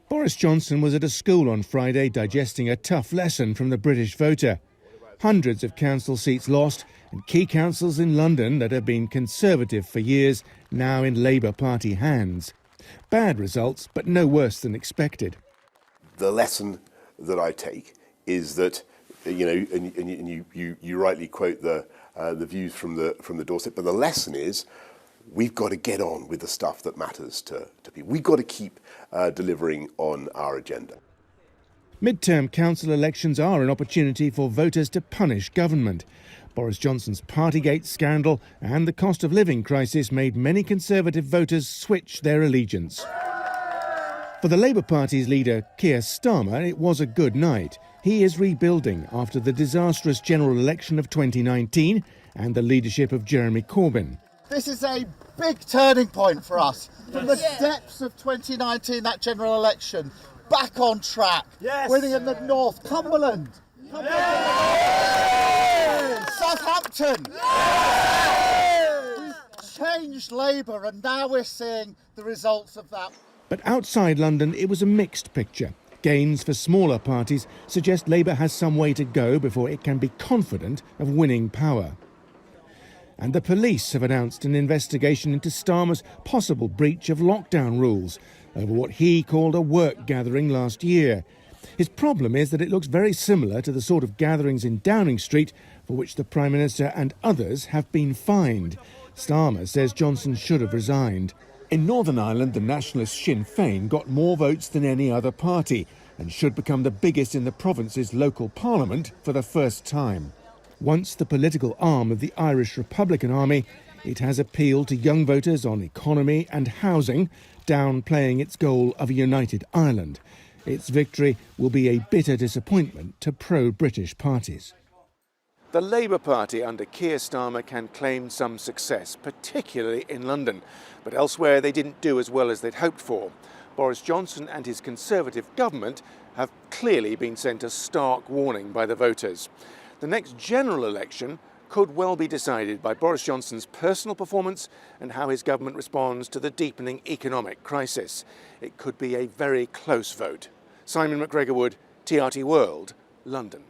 Boris Johnson was at a school on Friday digesting a tough lesson from the British voter. Hundreds of council seats lost and key councils in London that have been Conservative for years now in Labour Party hands. Bad results, but no worse than expected. The lesson that I take is that, and you rightly quote the views from the doorstep, but the lesson is we've got to get on with the stuff that matters to people. We've got to keep delivering on our agenda. Mid-term council elections are an opportunity for voters to punish government. Boris Johnson's Partygate scandal and the cost of living crisis made many Conservative voters switch their allegiance. For the Labour Party's leader, Keir Starmer, it was a good night. He is rebuilding after the disastrous general election of 2019 and the leadership of Jeremy Corbyn. This is a big turning point for us. From the depths of 2019, that general election, back on track, winning in the north, Cumberland, Southampton. We've changed Labour and now we're seeing the results of that. But outside London, it was a mixed picture. Gains for smaller parties suggest Labour has some way to go before it can be confident of winning power. And the police have announced an investigation into Starmer's possible breach of lockdown rules over what he called a work gathering last year. His problem is that it looks very similar to the sort of gatherings in Downing Street for which the Prime Minister and others have been fined. Starmer says Johnson should have resigned. In Northern Ireland, the nationalist Sinn Fein got more votes than any other party and should become the biggest in the province's local parliament for the first time. Once the political arm of the Irish Republican Army, it has appealed to young voters on economy and housing, downplaying its goal of a united Ireland. Its victory will be a bitter disappointment to pro-British parties. The Labour Party under Keir Starmer can claim some success, particularly in London. But elsewhere they didn't do as well as they'd hoped for. Boris Johnson and his Conservative government have clearly been sent a stark warning by the voters. The next general election could well be decided by Boris Johnson's personal performance and how his government responds to the deepening economic crisis. It could be a very close vote. Simon McGregor-Wood, TRT World, London.